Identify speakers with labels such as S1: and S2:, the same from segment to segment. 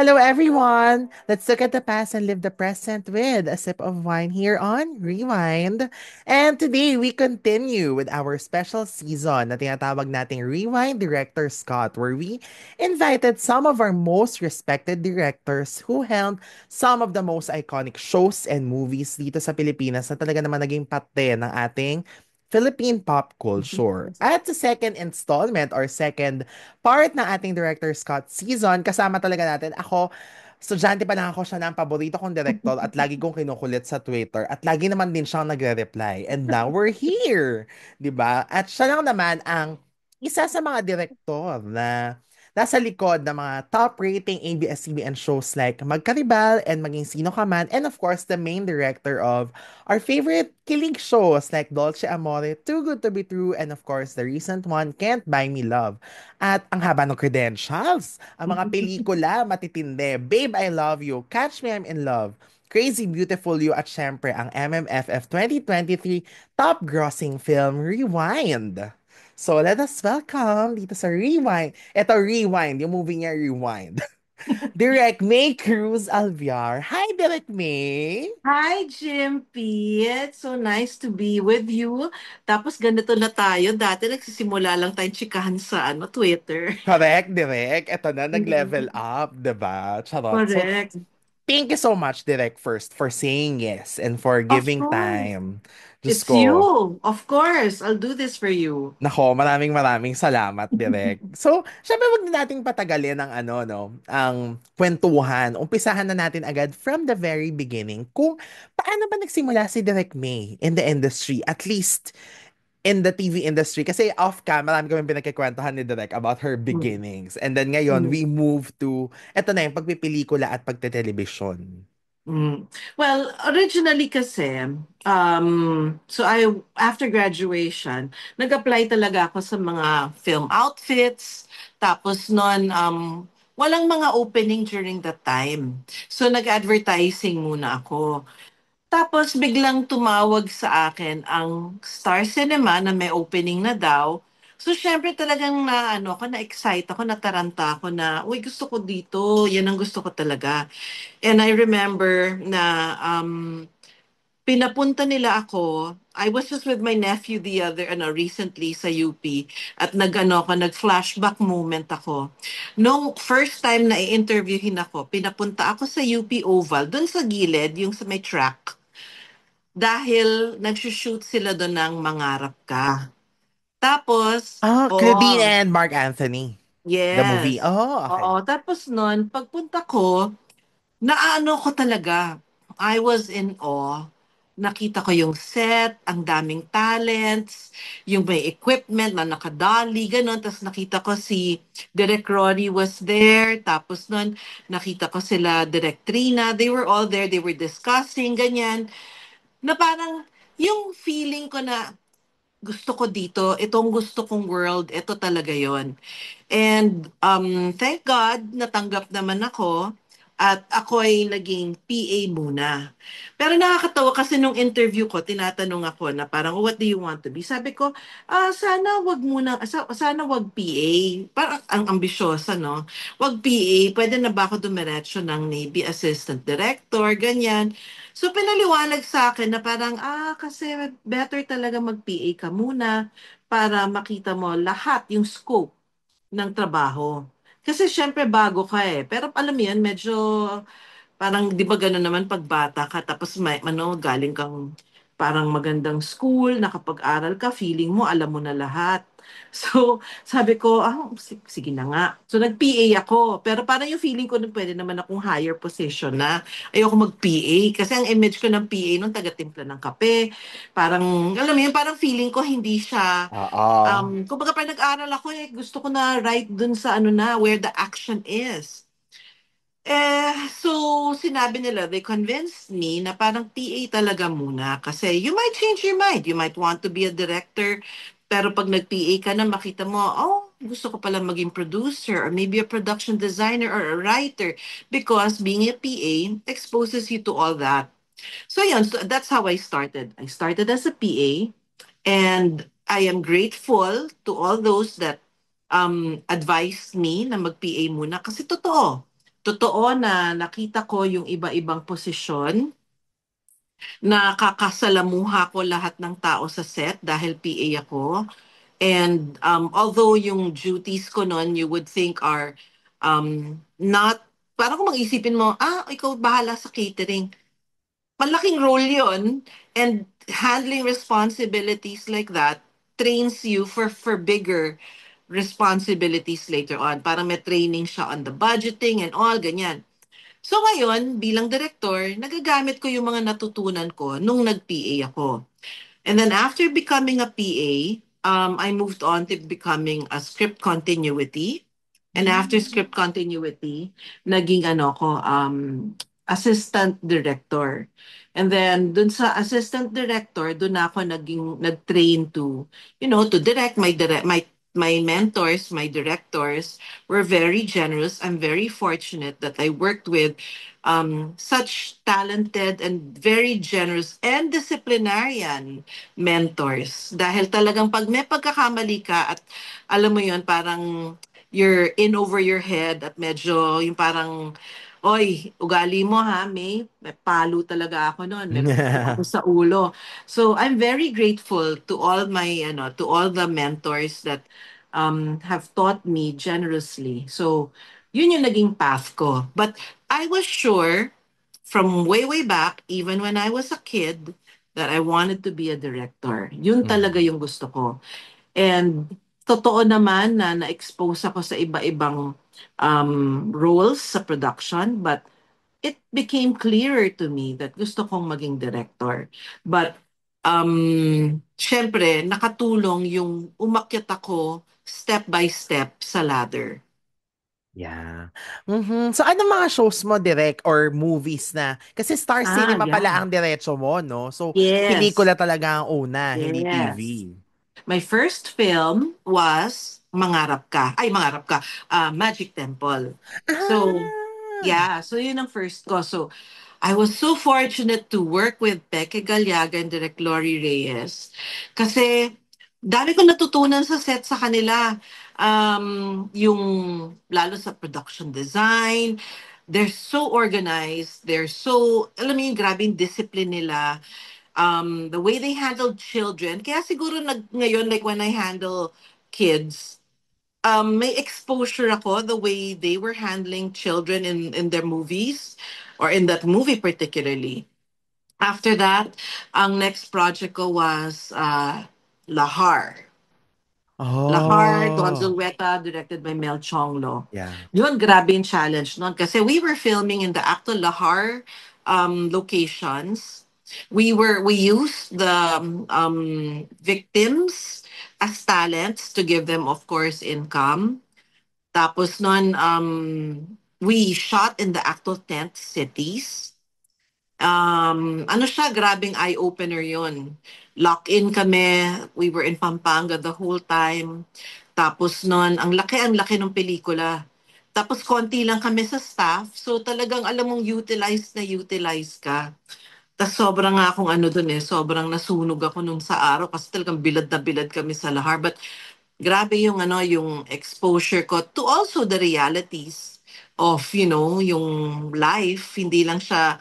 S1: Hello, everyone. Let's look at the past and live the present with a sip of wine here on Rewind. And today, we continue with our special season na tinatawag nating Rewind Director Scott, where we invited some of our most respected directors who helmed some of the most iconic shows and movies dito sa Pilipinas na talaga naman naging parte ng ating Philippine pop culture. At sa second installment or second part ng ating Director Scott season, kasama talaga natin ako. Estudyante pa lang ako, siya na ang paborito kong director at lagi kong kinukulit sa Twitter at lagi naman din siyang nagre-reply. And now we're here, 'di ba? At siya lang naman ang isa sa mga direktor na nasa likod ng mga top-rating ABS-CBN shows like Magkaribal and Maging Sino Ka Man, and of course, the main director of our favorite kilig shows like Dolce Amore, Too Good to Be True, and of course, the recent one, Can't Buy Me Love. At ang haba ng credentials, ang mga pelikula, matitindi, Babe, I Love You, Catch Me, I'm in Love, Crazy Beautiful You, at syempre ang MMFF 2023 top grossing film, Rewind. So let us welcome dito sa Rewind. Ito, Rewind. Yung movie niya, Rewind. Direct May Cruz Alviar. Hi, Direct May.
S2: Hi, Jimpy. It's so nice to be with you. Tapos ganito na tayo. Dati nagsisimula lang tayong chikahan sa Twitter.
S1: Correct, Direct. Ito na, nag-level
S2: Mm,
S1: up, diba? Charot. So,
S2: correct.
S1: thank you so much, Direct, first, for saying yes and for
S2: Of
S1: giving
S2: course.
S1: time. Diyos
S2: It's
S1: ko.
S2: you. Of course. I'll do this for you.
S1: Nako, maraming maraming salamat, Direk. So, syempre wag na nating patagalin ang ano, no, ang kwentuhan. Umpisahan na natin agad from the very beginning kung paano ba nagsimula si Direk May in the industry, at least in the TV industry. Kasi off-cam, marami kami pinagkikwentuhan ni Direk about her
S2: Mm.
S1: beginnings. And then ngayon, we
S2: Mm.
S1: move to, eto na yung pagpipelikula at pagtetelevision.
S2: Mm. Well, originally kasi, after graduation, nag-apply talaga ako sa mga film outfits. Tapos nun, walang mga opening during that time. So, nag-advertising muna ako. Tapos, biglang tumawag sa akin ang Star Cinema na may opening na daw. So, syempre talagang na-excite ako, nataranta ako na, uy, gusto ko dito. Yan ang gusto ko talaga. And I remember na pinapunta nila ako. I was just with my nephew recently sa UP at nag-flashback moment ako. Nung first time na i-interviewin ako, pinapunta ako sa UP Oval, dun sa gilid, yung sa may track, dahil nagsushoot sila doon ng Mangarap Ka. Tapos,
S1: Ah, Claudine
S2: oh,
S1: and Mark Anthony. The movie.
S2: yes.
S1: Oh, okay.
S2: Oo, tapos nun, pagpunta ko, naano ko talaga. I was in awe. Nakita ko yung set, ang daming talents, yung may equipment na nakadali, ganun. Tapos nakita ko si Direk Rory was there. Tapos nun, nakita ko sila Direk Trina. They were all there. They were discussing, ganyan. Na parang yung feeling ko na gusto ko dito, itong gusto kong world, ito talaga yon. And thank God, natanggap naman ako at ako ay naging PA muna. Pero nakakatawa kasi nung interview ko, tinatanong ako na parang, what do you want to be? Sabi ko, sana wag PA. Parang ang ambisyosa, no? Wag PA, pwede na ba ako dumiretso ng Navy Assistant Director, ganyan. So pinaliwanag sa akin na parang, kasi better talaga mag-PA ka muna para makita mo lahat yung scope ng trabaho. Kasi syempre bago ka eh. Pero alam mo yan, medyo parang di ba gano'n naman pag bata ka tapos galing kang parang magandang school, nakapag-aral ka, feeling mo alam mo na lahat. So, sabi ko, sige na nga. So, nag-PA ako. Pero parang yung feeling ko, pwede naman akong higher position na ayoko mag-PA. Kasi ang image ko ng PA nung taga-timpla ng kape, parang, alam mo yun, parang feeling ko hindi siya
S1: Oo.
S2: kumbaga pa nag-aral ako gusto ko na right dun sa where the action is. So sinabi nila, they convinced me na parang PA talaga muna kasi you might change your mind. You might want to be a director, pero pag nag-PA ka na, makita mo, gusto ko pala maging producer or maybe a production designer or a writer because being a PA exposes you to all that. So yun, so that's how I started. I started as a PA. And I am grateful to all those that advised me na mag-PA muna kasi totoo. totoo na nakita ko yung iba-ibang posisyon, nakakasalamuha ko lahat ng tao sa set dahil PA ako. And although yung duties ko noon, you would think are not, parang kung mag-isipin mo, ikaw bahala sa catering. Malaking role yon, and handling responsibilities like that trains you for bigger responsibilities later on. Parang may training siya on the budgeting and all, ganyan. So ngayon, bilang director, nagagamit ko yung mga natutunan ko nung nag-PA ako. And then after becoming a PA, I moved on to becoming a script continuity. And after
S1: Mm.
S2: script continuity, naging ano ko, assistant director. And then dun sa assistant director, dun ako nag-train to, to direct my mentors, my directors were very generous. I'm very fortunate that I worked with such talented and very generous and disciplinarian mentors. Dahil talagang pag may pagkakamali ka at alam mo yon, parang you're in over your head at medyo yung parang, oy, ugali mo ha, may palo talaga ako noon, may palo ako sa ulo. So I'm very grateful to all to all the mentors that have taught me generously. So yun yung naging path ko. But I was sure from way, way back, even when I was a kid, that I wanted to be a director. Yun talaga
S1: Mhm.
S2: yung gusto ko. And totoo naman na na-expose ako sa iba-ibang roles sa production, but it became clearer to me that gusto kong maging director. But syempre, nakatulong yung umakyat ako step by step sa ladder.
S1: Yeah. Mhm. So, anong mga shows mo direct or movies na? Kasi Star Cinema pala
S2: Yeah.
S1: ang diretso mo, no? So,
S2: Yes.
S1: pelikula talaga ang una, hindi TV.
S2: Yes. My first film was Mangarap Ka. Ay, Mangarap Ka. Magic Temple. So,
S1: Ah!
S2: yeah. So, yun ang first ko. So, I was so fortunate to work with Peke Galiaga and Direk Lori Reyes. Kasi, dami ko natutunan sa set sa kanila. Yung, lalo sa production design, they're so organized. They're so, alam mo yung grabe yung discipline nila, the way they handle children. Kaya siguro ngayon, like when I handle kids, may exposure ako the way they were handling children in their movies or in that movie particularly. After that, ang next project ko was Lahar. Lahar, Don
S1: Oh.
S2: Zulueta, directed by Mel Chonglo.
S1: Yeah.
S2: Yun, grabe yung challenge nun. Kasi we were filming in the actual Lahar locations. We used the victims as talents to give them, of course, income. Tapos nun, we shot in the actual tent cities. Ano siya, grabing eye-opener yun. Lock-in kami, we were in Pampanga the whole time. Tapos nun, ang laki ng pelikula. Tapos konti lang kami sa staff, so talagang alam mong utilize ka. Tapos sobrang nga akong ano dun sobrang nasunog ako nung sa araw kasi talagang bilad na bilad kami sa lahar. But grabe yung yung exposure ko to also the realities of, yung life. Hindi lang siya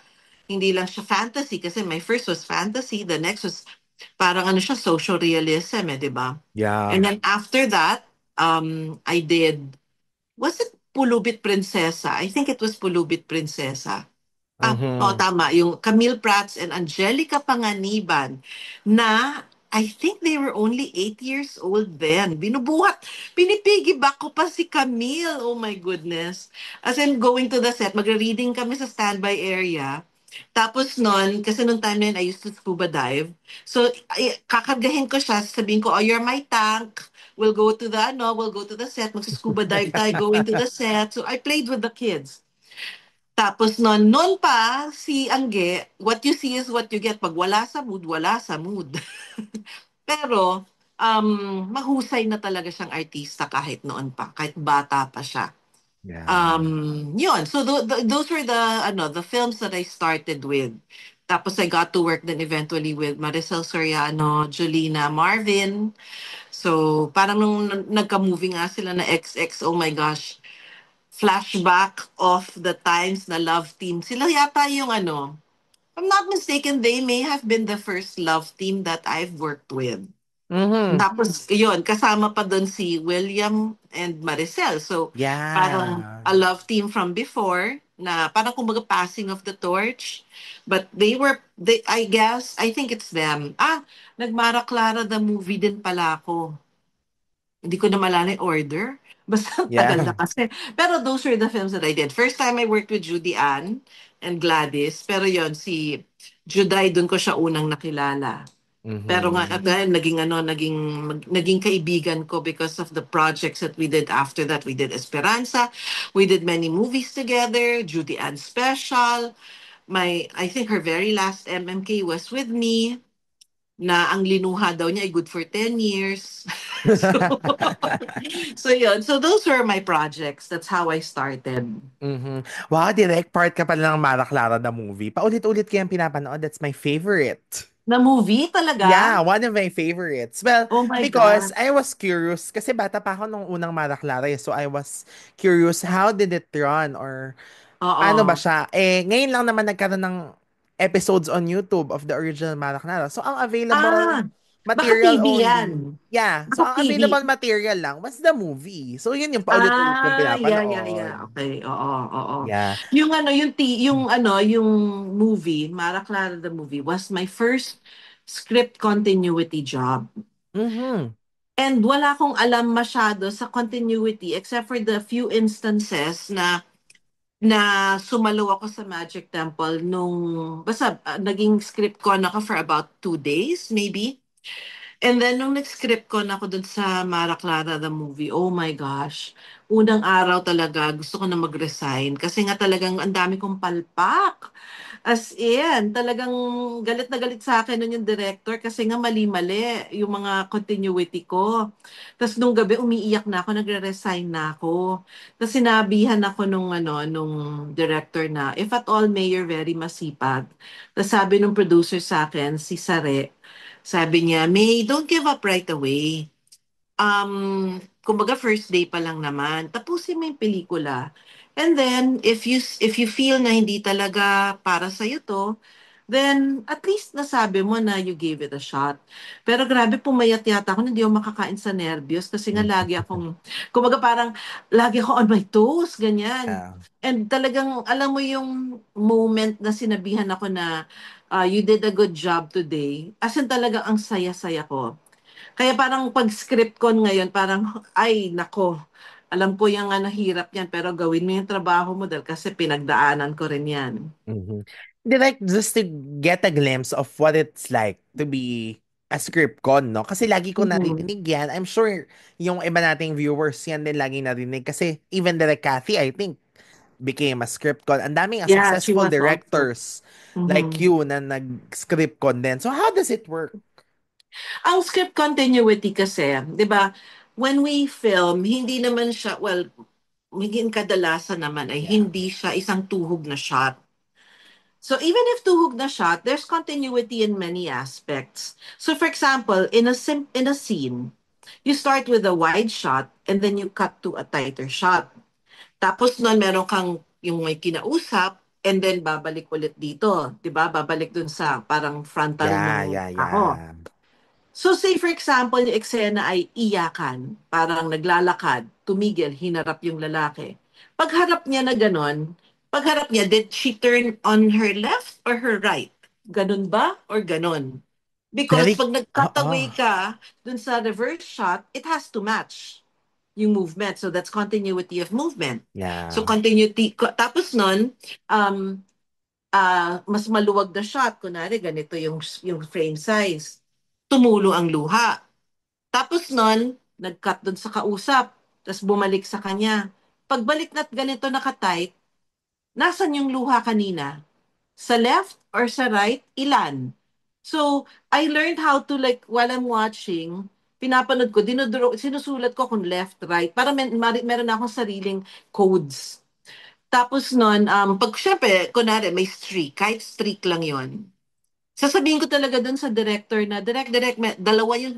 S2: fantasy kasi my first was fantasy, the next was parang ano siya, social realism, 'di ba? And
S1: Yeah.
S2: then after that, I did, was it Pulubit Prinsesa? I think it was Pulubit Prinsesa.
S1: Mhm.
S2: Tama. Yung Camille Prats and Angelica Panganiban na I think they were only 8 years old then. Pinipiggyback ko pa si Camille. Oh my goodness. As in, going to the set, magre-reading kami sa standby area. Tapos nun, kasi nung time na yun, I used to scuba dive. So, kakargahin ko siya, sabihin ko, oh, you're my tank. We'll go to the set, magsuscuba dive tayo, go into the set. So, I played with the kids. Tapos noon pa, si Angge, what you see is what you get. Pag wala sa mood, wala sa mood. Pero, mahusay na talaga siyang artista kahit noon pa, kahit bata pa siya.
S1: Yeah.
S2: Yun. So, those were the films that I started with. Tapos I got to work then eventually with Maricel Soriano, Jolina, Marvin. So, parang nung nagka-movie nga sila na XX, oh my gosh, flashback of the times na love team. Sila yata yung ano, if I'm not mistaken, they may have been the first love team that I've worked with.
S1: Mm-hmm.
S2: Tapos, yun, kasama pa doon si William and Maricel. So, parang
S1: Yeah.
S2: a love team from before na parang kumbaga passing of the torch. But I guess, I think it's them. Nagmara Clara the movie din pala ako. Hindi ko na malala yung order. Basta ang tagal na
S1: Yeah.
S2: kasi. Pero those were the films that I did. First time I worked with Judy Ann and Gladys. Pero yon si Juday, doon ko siya unang nakilala. Pero nga,
S1: Mm-hmm.
S2: at dahil naging kaibigan ko because of the projects that we did after that. We did Esperanza. We did many movies together. Judy Ann Special. I think her very last MMK was with me na ang linuha daw niya ay good for 10 years. so, so yun. So those were my projects. That's how I started.
S1: Mhm. Wow, direct part ka pala ng Mara Clara the movie. Paulit-ulit ko yung pinapanood. That's my favorite.
S2: Na movie
S1: Yeah,
S2: talaga?
S1: one of my favorites. Well,
S2: Oh my
S1: because
S2: God.
S1: I was curious, kasi bata pa ako nung unang Mara Clara, so I was curious, how did it run? Or paano ba
S2: Oo.
S1: siya? Eh, ngayon lang naman nagkaroon ng episodes on YouTube of the original Mara Clara. So, ang available
S2: Ah, baka
S1: material
S2: TV yan.
S1: only. Yeah. So,
S2: Baka
S1: ang
S2: TV.
S1: available material lang was the movie. So, yun yung paulit-ulit kong
S2: Yeah.
S1: pinapanood.
S2: Okay, oo.
S1: Yeah.
S2: Yung ano, yung movie, Mara Clara the movie was my first script continuity job.
S1: Mhm.
S2: And wala akong alam masyado sa continuity except for the few instances na sumalo ako sa Magic Temple basta naging script ko na ako for about 2 days maybe. And then, nung nag-script ko na ako dun sa Mara Clara the movie, oh my gosh, unang araw talaga, gusto ko na mag-resign kasi nga talagang ang dami kong palpak. As in, talagang galit na galit sa akin nun yung director kasi nga mali-mali yung mga continuity ko. Tapos nung gabi, umiiyak na ako, nagre-resign na ako. Tapos sinabihan ako nung director na, if at all, Mayor, very masipag. Tapos sabi nung producer sa akin, si Sare, sabi niya, May, don't give up right away. Kumbaga first day pa lang naman, tapusin mo yung pelikula. And then, if you feel na hindi talaga para sa'yo to, then at least nasabi mo na you gave it a shot. Pero grabe, pumayat yata ako, hindi ako makakain sa nervyos kasi nga lagi akong, kumbaga parang, lagi ako on my toes, ganyan.
S1: Yeah.
S2: And talagang, alam mo yung moment na sinabihan ako na, you did a good job today, as in talaga ang saya-saya ko. Kaya parang pag script ko ngayon, parang, ay, nako, alam ko yung nahirap yan, pero gawin mo yung trabaho mo dahil kasi pinagdaanan ko rin yan.
S1: Mhm. Hindi, like, just to get a glimpse of what it's like to be a script con, no? Kasi lagi ko
S2: Mhm.
S1: narinig yan. I'm sure yung iba nating viewers yan din lagi narinig. Kasi even Direk Cathy, I think, became a script con. Ang daming
S2: Yeah, she
S1: successful
S2: was also.
S1: directors like
S2: Mhm.
S1: you na nag-script con din. So how does it work?
S2: Ang script continuity kasi, di ba, when we film, hindi naman siya, well, higit kadalasan naman ay
S1: Yeah.
S2: hindi siya isang tuhog na shot. So even if tuhog na shot, there's continuity in many aspects. So for example, in a scene, you start with a wide shot and then you cut to a tighter shot. Tapos nun meron kang yung may kinausap and then babalik ulit dito, 'di ba? Babalik dun sa parang frontal
S1: Yeah,
S2: nung
S1: yeah,
S2: tao.
S1: yeah.
S2: So say for example, yung eksena ay iyakan, parang naglalakad, tumigil, hinarap yung lalaki. Pagharap niya na ganon, pagharap niya, did she turn on her left or her right? Ganon ba or ganon? Because
S1: Very,
S2: pag nag-cut
S1: oo.
S2: away ka dun sa reverse shot, it has to match yung movement. So that's continuity of movement. So
S1: Yeah.
S2: tapos nun, um, mas maluwag na shot. Kunwari, ganito yung frame size. Tumulo ang luha. Tapos nun, nag-cut dun sa kausap. Tapos bumalik sa kanya. Pagbalik na't ganito nakatight, nasan yung luha kanina? Sa left or sa right? Ilan? So, I learned how to like, while I'm watching, pinapanood ko, sinusulat ko kung left, right, para meron na akong sariling codes. Tapos nun, pag syempre, kunwari, may streak, kahit streak lang yon, sasabihin ko talaga dun sa director na, dalawa yung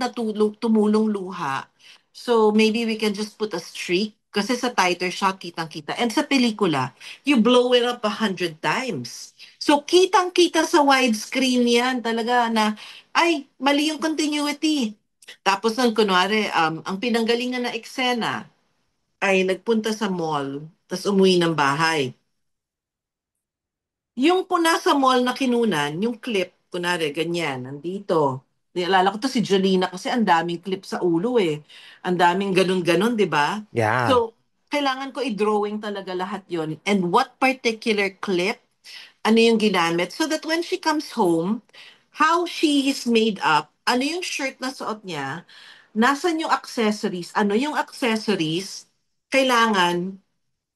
S2: tumulong luha. So, maybe we can just put a streak. Kasi sa tighter shot, kitang-kita. And sa pelikula, you blow it up 100 times. So, kitang-kita sa widescreen yan talaga na, ay, mali yung continuity. Tapos nang kunwari, ang pinanggalingan na eksena ay nagpunta sa mall, tapos umuwi ng bahay. Yung po nasa mall na kinunan, yung clip, kunwari, ganyan, nandito. Naalala ko to si Jolina kasi ang daming clip sa ulo eh. Ang daming ganun-ganun, di ba?
S1: Yeah.
S2: So, kailangan ko i-drawing talaga lahat yon. And what particular clip, ano yung ginamit, so that when she comes home, how she is made up, ano yung shirt na suot niya, nasan yung accessories, ano yung accessories, kailangan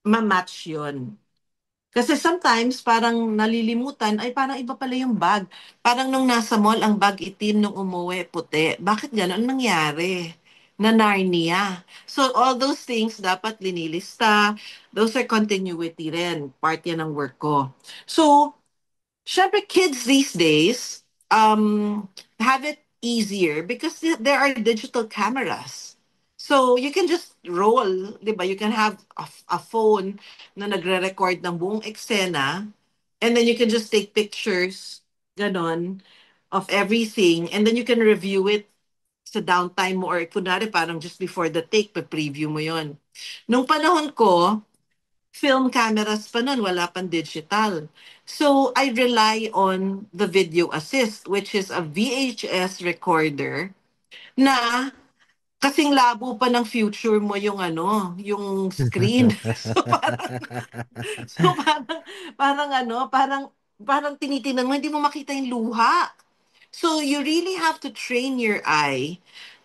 S2: ma-match yon. Kasi sometimes parang nalilimutan, ay parang iba pala yung bag. Parang nung nasa mall, ang bag itim, nung umuwi, puti. Bakit gano'n nangyari? Na Narnia. So all those things dapat linilista. Those are continuity rin. Part yan ng work ko. So syempre, kids these days have it easier because there are digital cameras. So, you can just roll, di ba? You can have a phone na nagre-record ng buong eksena and then you can just take pictures, ganon, of everything and then you can review it sa downtime mo or kunwari parang just before the take, pa-preview mo yon. Nung panahon ko, film cameras pa nun, wala pang digital. So, I rely on the video assist, which is a VHS recorder na kasing labo pa ng future mo yung yung screen. So, parang tinitingnan mo, hindi mo makita yung luha. So, you really have to train your eye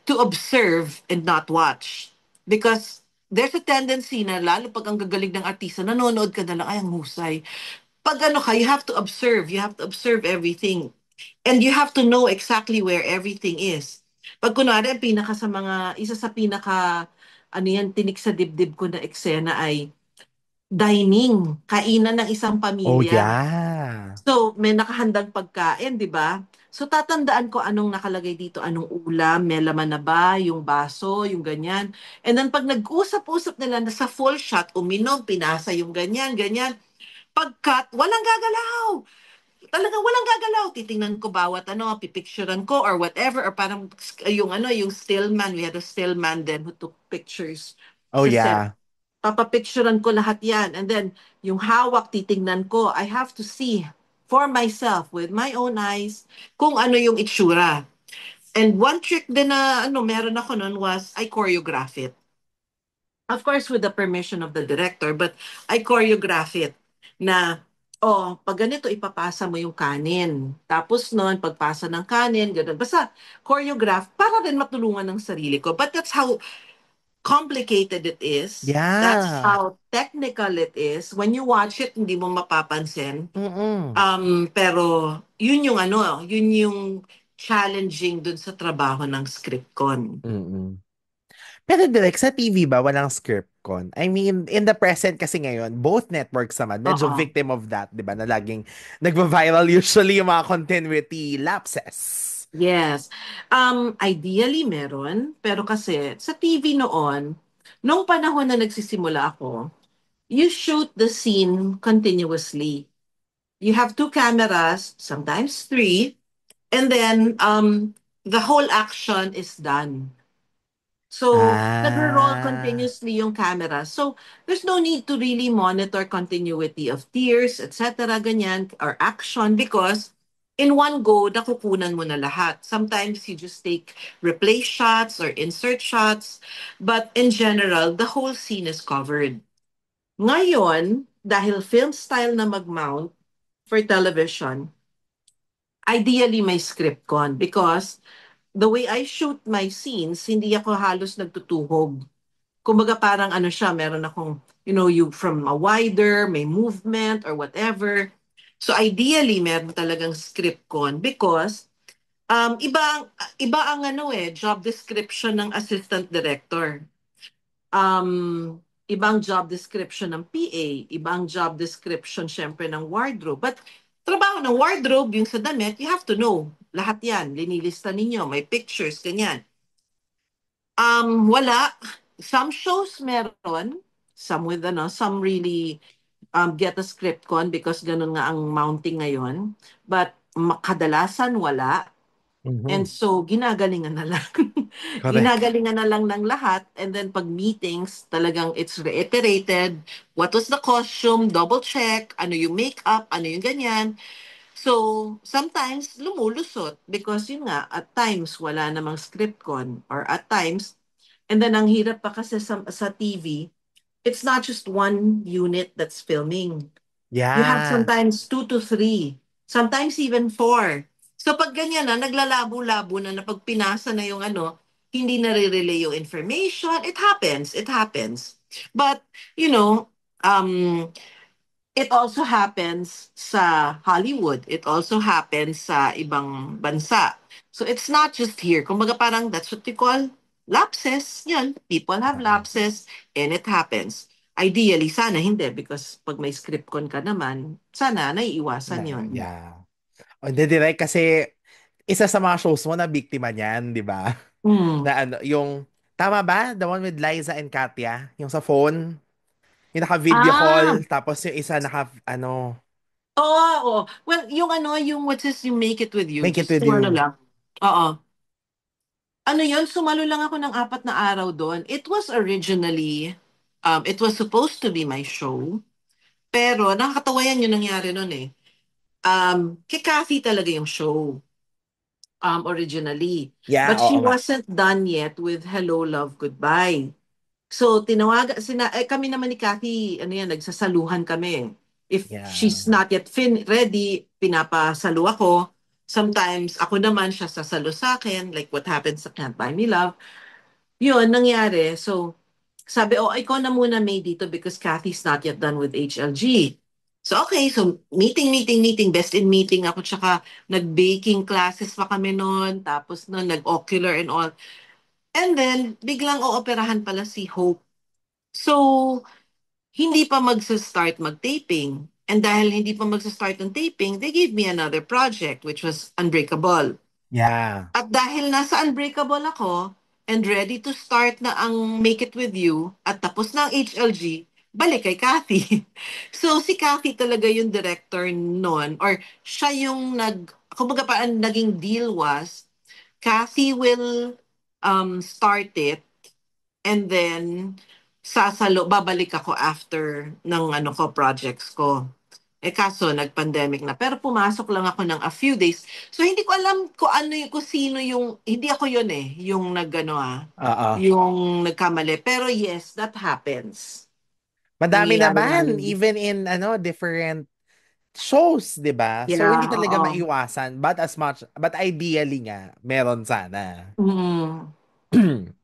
S2: to observe and not watch. Because there's a tendency na lalo pag ang gagaling ng artista, nanonood ka na lang, ay, ang husay. Pag ka, you have to observe. You have to observe everything. And you have to know exactly where everything is. Pag kunwari, isa sa pinaka, ano yan, tinik sa dibdib ko na eksena ay dining, kainan ng isang
S1: Oh,
S2: pamilya.
S1: yeah.
S2: So, may nakahandang pagkain, di ba? So, tatandaan ko anong nakalagay dito, anong ulam, may laman na ba, yung baso, yung ganyan. And then, pag nag-usap-usap nila na sa full shot, uminom, pinasa yung ganyan, ganyan. Pag-cut, walang gagalaw. Talagang walang gagalaw. Titingnan ko bawat pipicturean ko or whatever, or parang yung stillman, we had a stillman then who took pictures
S1: Oh,
S2: sa set.
S1: yeah.
S2: Papapicturean ko lahat yan. And then, yung hawak, titingnan ko. I have to see for myself with my own eyes kung ano yung itsura. And one trick din na meron ako nun was I choreograph it. Of course, with the permission of the director, but I choreograph it na, oh, pag ganito, ipapasa mo yung kanin. Tapos nun, pagpasa ng kanin, ganun. Basta, choreograph para rin matulungan ng sarili ko. But that's how complicated it is. That's
S1: Yeah.
S2: how technical it is. When you watch it, hindi mo mapapansin.
S1: Mm-mm.
S2: Pero yun yung challenging dun sa trabaho ng script con.
S1: Mm-mm. Pero direct sa TV ba, walang script con? I mean, in the present kasi ngayon, both networks naman, medyo
S2: Oo.
S1: victim of that, di ba? Na laging nagva-viral usually yung mga continuity lapses.
S2: Yes. Ideally meron, pero kasi sa TV noon, nung panahon na nagsisimula ako, you shoot the scene continuously. You have two cameras, sometimes three, and then the whole action is done. So, nagro-roll
S1: Ah.
S2: continuously yung camera. So, there's no need to really monitor continuity of tears, etc., ganyan, or action because in one go, nakukunan mo na lahat. Sometimes you just take replay shots or insert shots, but in general, the whole scene is covered. Ngayon, dahil film style na mag-mount for television, ideally may script con because the way I shoot my scenes, hindi ako halos nagtutuhog. Kumbaga parang siya, meron akong, you from a wider, may movement or whatever. So ideally, meron talagang script con because iba ang job description ng assistant director. Ibang job description ng PA, ibang job description syempre ng wardrobe. But trabaho ng wardrobe, yung sa damit, you have to know. Lahat yan, linilista ninyo, may pictures, ganyan. Wala. Some shows meron, some with ano, some really get a script con because ganun nga ang mounting ngayon. But kadalasan wala. And
S1: Mhm.
S2: so, ginagalingan na lang.
S1: Correct.
S2: Ginagalingan na lang ng lahat. And then pag meetings, talagang it's reiterated. What was the costume? Double check. Ano yung makeup? Ano yung ganyan? So, sometimes lumulusot because yun nga, at times wala namang script con or at times, and then ang hirap pa kasi sa TV, it's not just one unit that's filming. You have
S1: Yeah.
S2: sometimes two to three, sometimes even four. So pag ganyan na, naglalabo-labo na pag pinasa na yung ano, hindi nare-relay yung information. It happens. It happens. But, you know, um, it also happens sa Hollywood. It also happens sa ibang bansa. So it's not just here. Kumbaga parang that's what we call lapses. Yan, people have
S1: Correct.
S2: lapses and it happens. Ideally, sana hindi because pag may script con ka naman, sana naiiwasan
S1: Na,
S2: yon.
S1: yeah. O, hindi direct kasi isa sa mga shows mo na biktima niyan, di ba?
S2: Mm.
S1: Na ano, yung, tama ba? The one with Liza and Katya? Yung sa phone? Yung naka-video
S2: Ah,
S1: call, tapos yung isa ano,
S2: oo, oo. Well, yung ano, yung what's this, you make it with you,
S1: make it
S2: just
S1: with
S2: ano
S1: you.
S2: lang. Oo. Ano yun, sumalo lang ako ng 4 na araw doon. It was supposed to be my show. Pero nakakatawa yan yung nangyari nun eh. Kay Kathy talaga yung show originally.
S1: Yeah,
S2: But she
S1: oo nga.
S2: wasn't done yet with Hello, Love, Goodbye. So, kami naman ni Kathy, ano yan, nagsasaluhan kami. If
S1: Yeah.
S2: she's not yet ready, pinapasalo ako. Sometimes, ako naman siya sasalo sa akin, like what happened sa Can't Buy Me Love. Yun, nangyari. So, sabi, oh, ikaw na muna May dito because Kathy's not yet done with HLG. So, okay. So, meeting, best in meeting ako. Tsaka, nag-baking classes pa kami noon. Tapos noon, nag-ocular and all. And then, biglang ooperahan pala si Hope. So, hindi pa magsa-start mag-taping. And dahil hindi pa magsa-start ng taping, they gave me another project, which was Unbreakable.
S1: Yeah.
S2: At dahil nasa Unbreakable ako, and ready to start na ang Make It With You, at tapos na ang HLG, balik kay Kathy. So, si Kathy talaga yung director noon, or siya yung kumbaga pa, ang naging deal was, Kathy will start it, and then babalik ako after ng ano ko projects ko. Eh kaso nag-pandemic na. Pero pumasok lang ako ng a few days. So hindi ko alam kung ano yung kung sino yung hindi ako yun eh, yung
S1: Oo.
S2: yung nagkamali. Pero yes, that happens.
S1: Madami
S2: Nangyayari nga
S1: naman,
S2: yun.
S1: even in ano, different shows, 'di ba? So
S2: Yeah,
S1: hindi talaga
S2: oo.
S1: maiwasan, but ideally nga meron sana.
S2: Mm.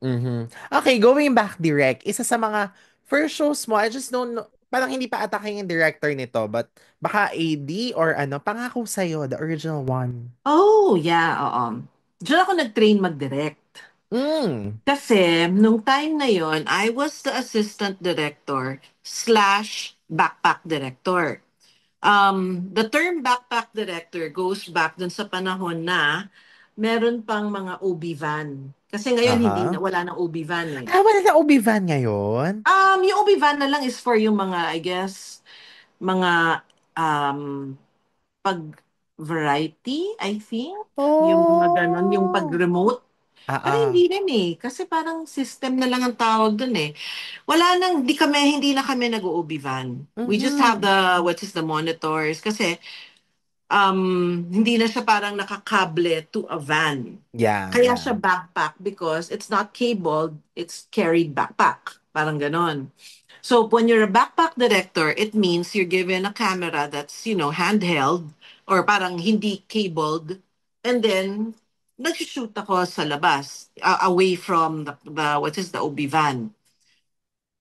S1: Mhm. Okay, going back direct, isa sa mga first shows mo, I just don't know, parang hindi pa atake yung director nito, but baka AD or ano, Pangako Sa'yo, the original one.
S2: Oh, yeah, oo. Diyan ako nag-train mag-direct.
S1: Mm.
S2: Kasi, nung time na yon, I was the assistant director slash backpack director. The term backpack director goes back dun sa panahon na meron pang mga OB van. Kasi ngayon hindi na,
S1: Aha.
S2: wala nang OB van eh.
S1: Ah, wala na Obi-Wan ngayon?
S2: Yung OB van na lang is for yung mga, I guess, mga um, pag variety, I think. Yung mga ganon, yung
S1: Oh.
S2: pag-remote.
S1: Ah,
S2: Pero
S1: ah.
S2: hindi rin eh. Kasi parang system na lang ang tawag dun eh. Hindi na kami nag-OB van. We just have
S1: Mhm.
S2: what is the monitors. Kasi hindi na siya parang nakakable to a van.
S1: Yeah,
S2: Kaya
S1: yeah.
S2: siya backpack because it's not cabled, it's carried backpack. Parang ganon. So when you're a backpack director, it means you're given a camera that's, handheld or parang hindi cabled. And then, nag-shoot ako sa labas, away from the OB van.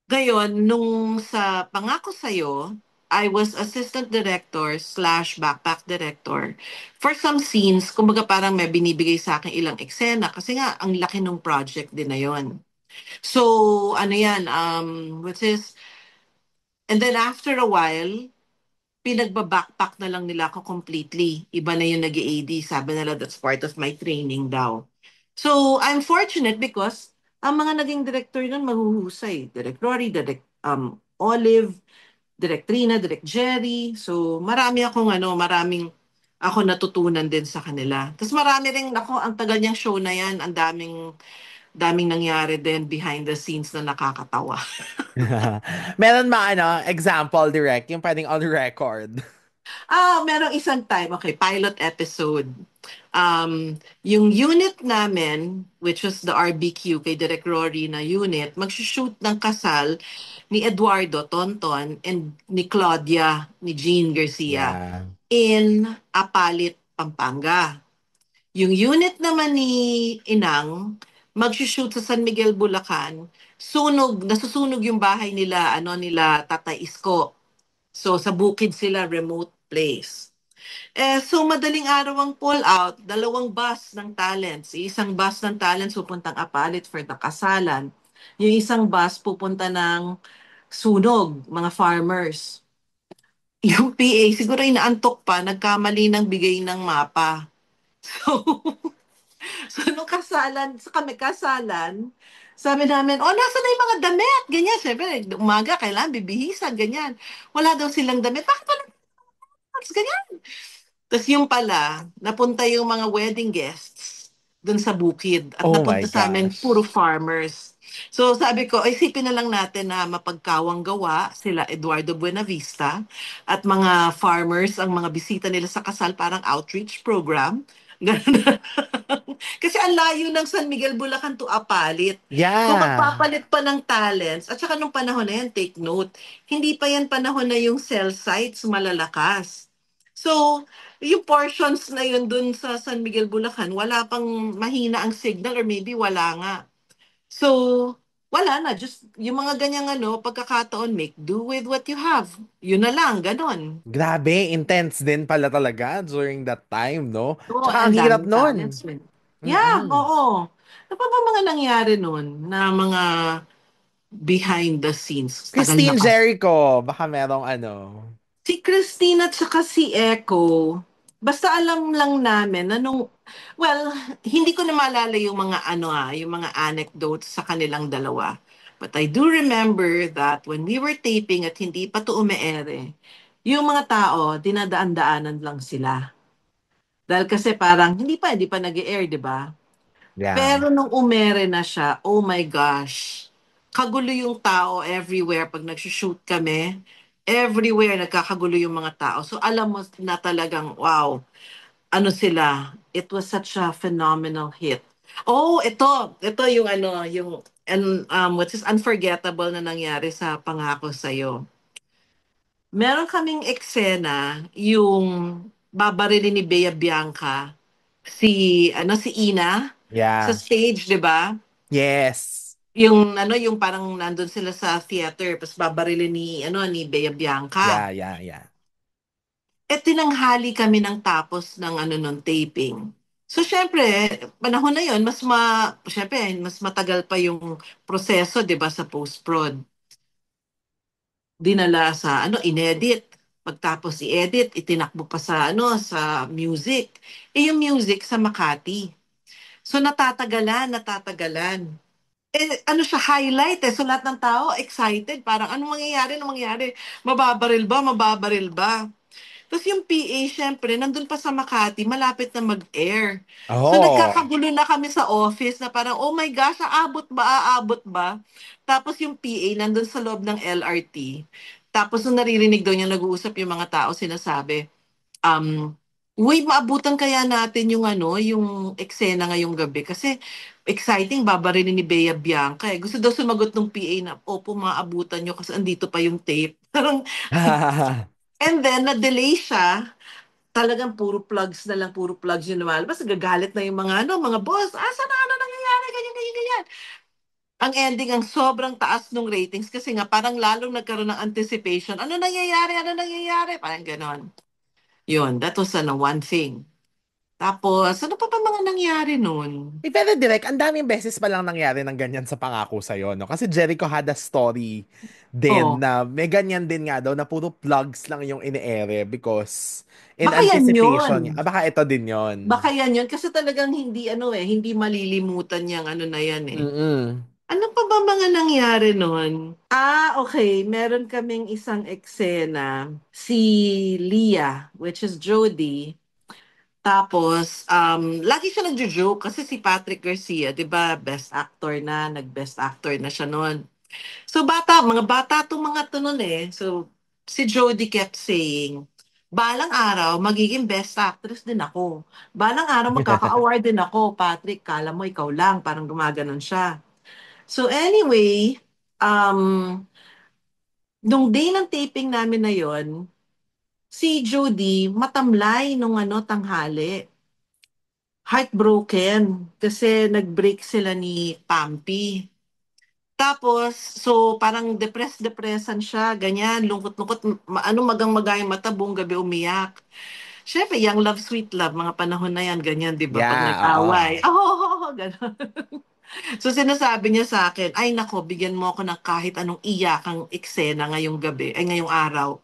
S2: Ngayon, nung sa Pangako Sa'yo, I was assistant director slash backpack director. For some scenes, kumbaga parang may binibigay sa akin ilang eksena kasi nga ang laki ng project din na yon. So, ano yan, and then after a while, pinagbabackpack na lang nila ako completely. Iba na yung nag-AD. Sabi nila that's part of my training daw. So, I'm fortunate because Ang mga naging director nun mahuhusay. Direk Rory, Direk Olive, Direk Trina, Direk Jerry. So marami akong maraming ako natutunan din sa kanila. Tapos marami rin ako, ang tagal niyang show na yan, ang daming daming nangyari din behind the scenes na nakakatawa.
S1: Meron ba example direct, yung pwedeng on record?
S2: Merong isang time, okay, pilot episode. Yung unit namin, which was the RBQ kay Direk Rory na unit, magsushoot ng kasal ni Eduardo Tonton and ni Claudia, ni Jean Garcia
S1: Yeah.
S2: in Apalit, Pampanga. Yung unit naman ni Inang, magsushoot sa San Miguel, Bulacan, nasusunog yung bahay nila, nila Tatay Isko. So sa bukid sila, remote place. So madaling araw ang pull out, dalawang bus ng talents. Isang bus ng talents pupuntang Apalit for the kasalan. Yung isang bus pupunta ng Sunog, mga farmers. Yung PA, siguro inaantok pa, nagkamali ng bigay ng mapa. So, so nung kasalan, sabi namin, oh, nasa na yung mga damit? Ganyan, syempre, umaga, kailangan bibihisan, ganyan. Wala daw silang damit. Bakit walang ganyan? Tapos yung pala, napunta yung mga wedding guests dun sa bukid at
S1: Oh my
S2: napunta sa amin puro
S1: gosh.
S2: farmers. So sabi ko, isipin na lang natin na mapagkawang gawa sila Eduardo Buenavista at mga farmers, ang mga bisita nila sa kasal, parang outreach program. Ganun. Kasi ang layo ng San Miguel, Bulacan to Apalit. Kung
S1: Yeah.
S2: magpapalit pa ng talents, at saka nung panahon na yan, take note, hindi pa yan panahon na yung cell sites malalakas. So, yung portions na yun dun sa San Miguel, Bulacan, wala pang mahina ang signal or maybe wala nga. So, wala na. Just yung mga ganyang pagkakataon, make do with what you have. Yun na lang, ganon.
S1: Grabe, intense din pala talaga during that time, no?
S2: Oo,
S1: Tsaka ang
S2: ang
S1: hirap
S2: daming
S1: nun.
S2: talents, man. Yeah,
S1: Mm-mm.
S2: oo. Ano pa ba mga nangyari nun na mga behind the scenes? Tagal na
S1: Christine
S2: kasi.
S1: Jericho, baka merong
S2: Si Christine at saka si Echo, basta alam lang namin na well, hindi ko na maalala yung mga yung mga anecdotes sa kanilang dalawa. But I do remember that when we were taping at hindi pa to umeere, yung mga tao, dinadaan-daanan lang sila. Dahil kasi parang hindi pa nag-air, di ba?
S1: Yeah.
S2: Pero nung umere na siya, oh my gosh, kagulo yung tao everywhere pag nagsushoot kami. Everywhere nagkakagulo yung mga tao. So alam mo na talagang, wow, ano sila. It was such a phenomenal hit. Oh, ito yung what's this unforgettable na nangyari sa Pangako Sa'yo. Meron kaming eksena yung babarilin ni Bea Bianca si Ina sa
S1: Yeah.
S2: stage, 'di ba?
S1: Yes.
S2: Yung parang nandun sila sa theater, tapos babarilin ni Bea Bianca.
S1: Yeah, yeah, yeah.
S2: Tinanghali kami ng tapos ng nung taping. So syempre, panahon na 'yon, syempre mas matagal pa yung proseso, 'di ba, sa post-prod. Dinala sa inedit. Pagtapos i-edit, itinakbo pa sa music. Yung music sa Makati. So natatagalan. Siya, highlight eh. So lahat ng tao excited. Parang anong mangyayari? Mababaril ba? Mababaril ba? Tapos yung PA, syempre, nandun pa sa Makati, malapit na mag-air. So
S1: Oh.
S2: nagkakagulo na kami sa office na parang, oh my gosh, aabot ba? Aabot ba? Tapos yung PA, nandun sa loob ng LRT. Tapos nung naririnig daw niya nag-uusap yung mga tao, sinasabi, um, uy, maabutan kaya natin yung eksena ngayong gabi. Kasi exciting, babarilin ni Bea Bianca eh. Gusto daw sumagot ng PA na, opo, maabutan nyo kasi andito pa yung tape. Parang, and then, na-delay siya. Talagang puro plugs yung lumalabas. Nagagalit na yung mga boss. Asa na, nangyayari? Ganyan, ganyan, ganyan. Ang ending, ang sobrang taas ng ratings kasi nga parang lalong nagkaroon ng anticipation. Ano nangyayari? Ano nangyayari? Parang ganon. Yun, that was one thing. Tapos, ano pa ba mga nangyari nun?
S1: Pero direct, ang daming beses pa lang nangyari ng ganyan sa pangako sa'yo, no? Kasi Jericho had a story din
S2: Oh,
S1: na may ganyan din nga daw na puro plugs lang yung ini-ere because in
S2: baka yan yun.
S1: anticipation niya. Ah, baka ito din yon.
S2: Baka yan yun. Kasi talagang hindi, hindi malilimutan yung ano na yan eh.
S1: Mm-mm.
S2: Ano pa ba mga nangyari nun? Okay. Meron kaming isang eksena. Si Leah, which is Jody. Tapos, lagi siya nagjo-joke kasi si Patrick Garcia, di ba, best actor na, nag-best actor na siya noon. So mga bata to mga to nun eh. So si Jody kept saying, balang araw, magiging best actress din ako. Balang araw, magkaka-award din ako. Patrick, kala mo ikaw lang. Parang gumaganon siya. So anyway, um, nung day ng taping namin na yon, si Jody matamlay nung tanghali. Heartbroken kasi nag-break sila ni Pampi. Tapos, so parang depressed-depressan siya, ganyan, lungkot-lungkot, magang-magayang mata, buong gabi umiyak. Siyempre, young love, sweet love, mga panahon na yan, ganyan, di ba? Pag
S1: Yeah,
S2: nag-away,
S1: oo.
S2: gano'n. So sinasabi niya sa akin, ay nako, bigyan mo ako ng kahit anong iyakang eksena ngayong gabi, ay ngayong araw.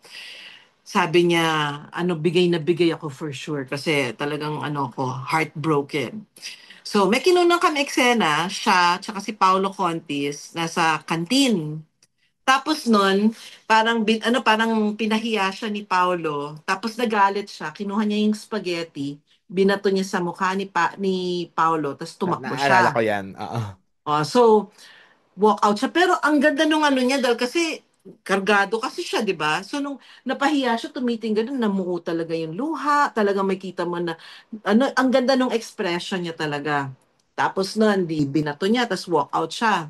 S2: Sabi niya, bigay na bigay ako for sure kasi talagang ko, heartbroken. So, may kinunang kami eksena, siya, tsaka si Paolo Contis, nasa kantin. Tapos nun, parang pinahiya siya ni Paolo. Tapos nagalit siya, kinuha niya yung spaghetti, binato niya sa mukha ni Paolo, tapos tumakbo
S1: Naalala ko
S2: siya.
S1: yan. Oo.
S2: So, walk out siya. Pero ang ganda nung niya, dahil kasi kargado kasi siya, di ba? So, nung napahiya siya, tumiting ganun, namuo talaga yung luha. Talaga may kita mo na, ang ganda nung expression niya talaga. Tapos nun, di binato niya, tapos walk out siya.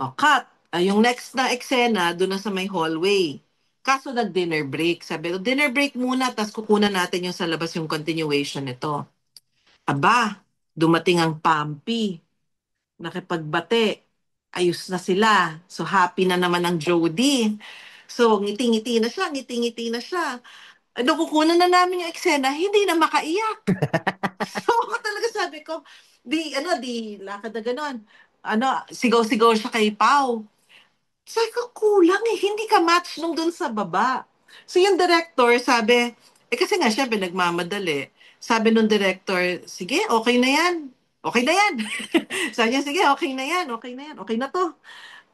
S2: O, cut. Yung next na eksena, doon na sa may hallway. Kaso nag-dinner break. Sabi, dinner break muna, tapos kukunan natin yung sa labas yung continuation nito. Aba, dumating ang Pampi, nakipagbate. Ayos na sila. So, happy na naman ang Jody. So, ngiti-ngiti na siya, ngiti-ngiti na siya. Kukunan na namin yung eksena, hindi na makaiyak. So, ako talaga sabi ko, lakad na ganon. Sigaw-sigaw siya kay Pau. Sabi ko, kulang eh. Hindi ka match nung dun sa baba. So yung director sabi, kasi nga syempre nagmamadali. Sabi nung director, sige, okay na yan. Okay na yan. Sabi niya, sige, okay na yan, okay na yan, okay na to.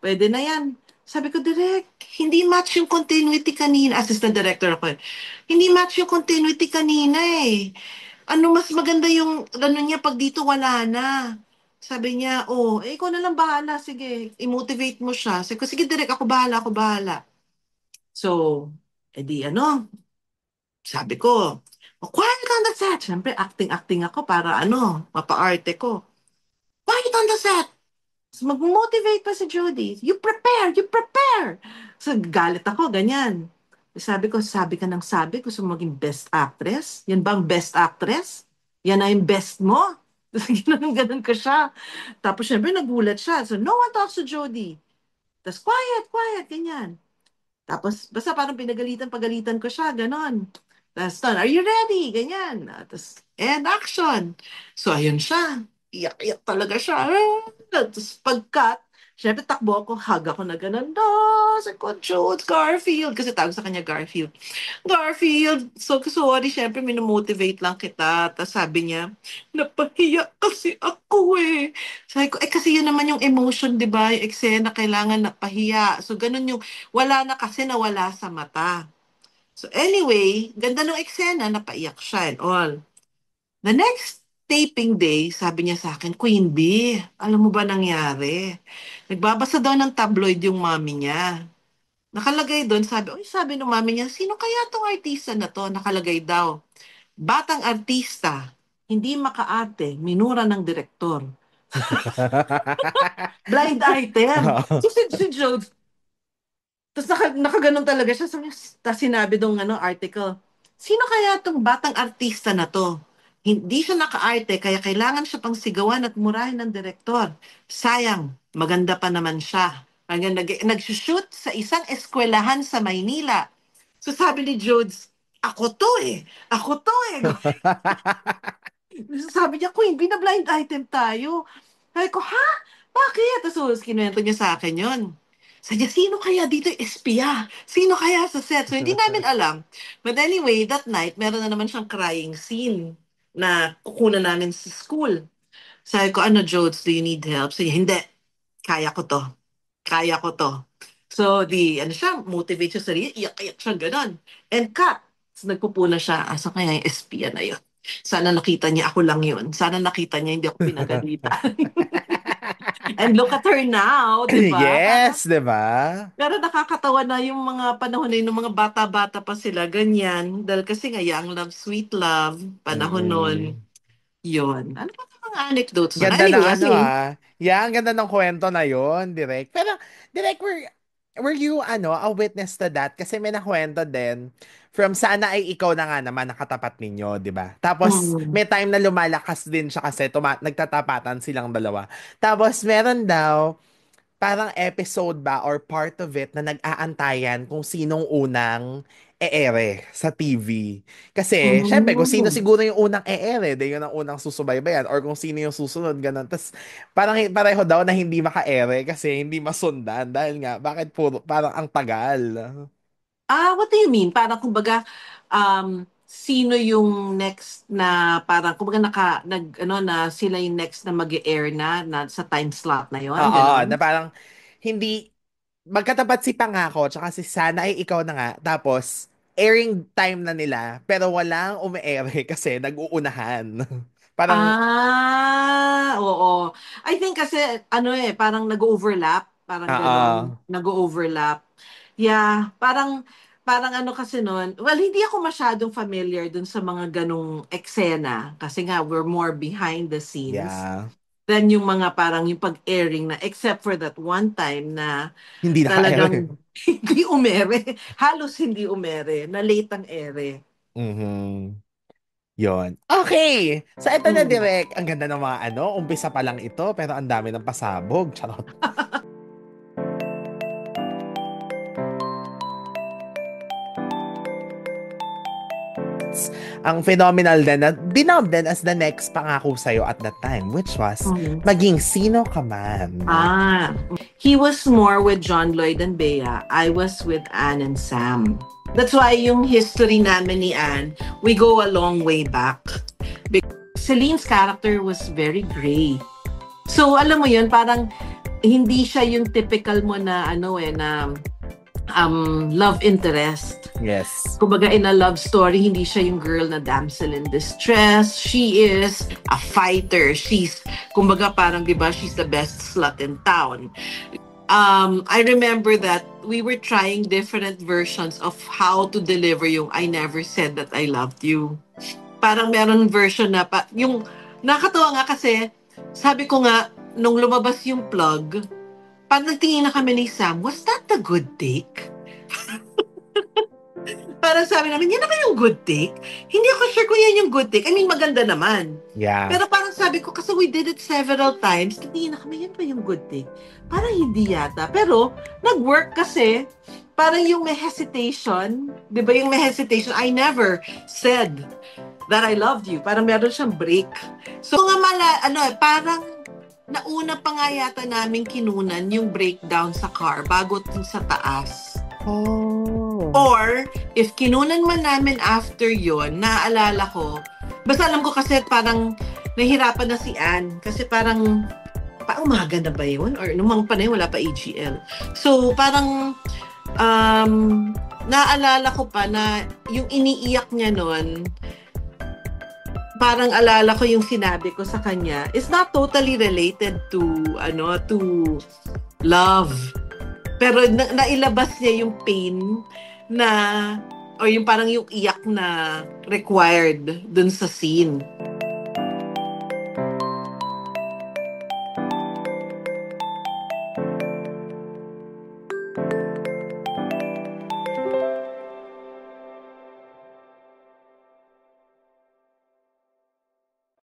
S2: Pwede na yan. Sabi ko, Direk, hindi match yung continuity kanina. Assistant director ako eh. Hindi match yung continuity kanina eh. Mas maganda yung, niya, pag dito wala na. Sabi niya, ikaw na lang bahala. Sige, i-motivate mo siya. Sabi ko, sige, Direk, ako bahala, ako bahala. So, edi sabi ko, quiet on the set. Siyempre, acting-acting ako para mapa-arte ko. Quiet on the set. So, mag-motivate pa si Jody. You prepare, you prepare. So, galit ako, ganyan. Sabi ka ng sabi, gusto mo maging best actress? Yan bang best actress? Yan na yung best mo? Tapos, ganun ko siya. Tapos, syempre, nagulat siya. So, no one talks to Jody. Tapos, quiet, quiet, ganyan. Tapos, basta parang pagalitan ko siya, ganon. Tapos, are you ready? Ganyan. And action. So, ayun siya. Iyak-iyak talaga siya. Tapos, pag-cut, syempre takbo ako, hug ako na ganon. Sa ko, Jude, Garfield. Kasi tawag sa kanya Garfield. Garfield, so sorry, syempre minomotivate lang kita. Tapos sabi niya, napahiya kasi ako eh. Sabi ko, kasi yun naman yung emotion, di ba? Yung eksena, kailangan napahiya. So ganun yung, wala na kasi nawala sa mata. So anyway, ganda ng eksena, napaiyak siya and all. The next taping day, sabi niya sa akin, Queen Bee, alam mo ba nangyari? Nagbabasa daw ng tabloid yung mami niya. Nakalagay doon, sabi ng mami niya, sino kaya tong artista na to? Nakalagay daw, batang artista, hindi makaarte, minura ng direktor. Blind item.
S1: Oo.
S2: So si Joe, tapos nakaganon talaga siya. Tapos sinabi dong article, sino kaya tong batang artista na to? Hindi siya naka-arte, kaya kailangan siya pang sigawan at murahin ng direktor. Sayang, maganda pa naman siya. Nag-shoot sa isang eskwelahan sa Maynila. So sabi ni Jodes, ako to eh. Ako to eh. Sabi niya, Queen, bina-blind item tayo. Sabi ko, ha? Bakit? Tapos kinuwento niya sa akin yon. Sabi niya, sino kaya dito yung espiya? Sino kaya sa set? So, hindi namin alam. But anyway, that night, meron na naman siyang crying scene na kukunan namin sa school. Sabi ko, ano, Jodes, do you need help? Sabi niya, hindi. Kaya ko to. Kaya ko to. So, ano siya, motivate siya sarili, iyak-iyak siya, ganon. And cut. So, nagpupuna siya, asa kaya yung espiya na yun? Sana nakita niya ako lang yun. Sana nakita niya hindi ako pinagalitan. And look at her now, di ba?
S1: Yes, di ba?
S2: Pero nakakatawa na yung mga panahon na yun, nung mga bata-bata pa sila, ganyan. Dahil kasi nga, young love, sweet love, panahon nun,
S1: Mm.
S2: yun. Ano ba ang mga anecdotes nun?
S1: Ganda ng
S2: Anyway,
S1: ano
S2: kasi,
S1: ah. Yeah, ang ganda ng kwento na yon, direct. Pero, direct, were you, a witness to that? Kasi may nakwento din from sana ay ikaw na nga naman nakatapat ninyo, di ba? Tapos,
S2: mm,
S1: may time na lumalakas din siya kasi nagtatapatan silang dalawa. Tapos, meron daw, parang episode ba or part of it na nag-aantayan kung sinong unang e-ere sa TV. Kasi, syempre, kung sino
S2: mm.
S1: siguro yung unang e-ere, de yun ang unang susubaybayan or kung sino yung susunod, ganun. Tapos, parang pareho daw na hindi maka-ere kasi hindi masundan dahil nga, bakit puro, parang ang tagal.
S2: What do you mean? Parang kumbaga, sino yung next na parang kumbaga ano na sila yung next na mag-air na sa time slot na yon,
S1: Oo, na
S2: ganon?
S1: parang hindi, magkatapat si Pangako tsaka si Sana ay ikaw na nga. Tapos, airing time na nila, pero walang umi-ere kasi nag-uunahan. Parang,
S2: Oo. I think kasi ano parang nag-overlap, parang ganon,
S1: oo.
S2: nag-overlap. Yeah, parang ano kasi noon. Well, hindi ako masyadong familiar dun sa mga ganong eksena kasi nga we're more behind the scenes
S1: Yeah.
S2: than yung mga parang yung pag-airing na except for that one time na
S1: Hindi naka-ere.
S2: talagang hindi umere. Halos hindi umere. Na late ang ere.
S1: Mhm. Yon. Okay. So, ito na
S2: Mm.
S1: direct. Ang ganda ng mga umpisa pa lang ito, pero ang dami ng pasabog. Charot. Ang phenomenal din na dinob din as the next pangako sa'yo at that time, which was
S2: Mm.
S1: maging sino ka man.
S2: He was more with John Lloyd and Bea. I was with Anne and Sam. That's why yung history namin ni Anne, we go a long way back. Because Celine's character was very gray. So, alam mo yun, parang hindi siya yung typical mo na love interest.
S1: Yes.
S2: Kumbaga in a love story, hindi siya yung girl na damsel in distress. She is a fighter. She's, kumbaga parang, di ba, she's the best slut in town. I remember that we were trying different versions of how to deliver yung I never said that I loved you. Parang meron version na, yung, nakatawa nga kasi, sabi ko nga, nung lumabas yung plug, pag nagtingin na kami ni Sam, was that the good take? Parang sabi namin, yan na ba yung good take? Hindi ako sure kung yan yung good take. I mean, maganda naman.
S1: Yeah.
S2: Pero parang sabi ko, kasi we did it several times, tingin na kami, yan ba yung good take? Parang hindi yata. Pero, nag-work kasi, parang yung may hesitation, di ba yung may hesitation, I never said that I loved you. Parang meron siyang break. So, nga parang nauna pa nga yata namin kinunan yung breakdown sa car bago sa taas.
S1: Oh.
S2: Or, if kinunan man namin after yon, naaalala ko, basta alam ko kasi parang nahihirapan na si Anne. Kasi parang, umaga na ba yun? Or nung mga panahon, wala pa AGL. So, parang, naaalala ko pa na yung iniiyak niya nun, parang alala ko yung sinabi ko sa kanya, is not totally related to, to love. Pero nailabas niya yung pain na, or yung parang yung iyak na required dun sa scene.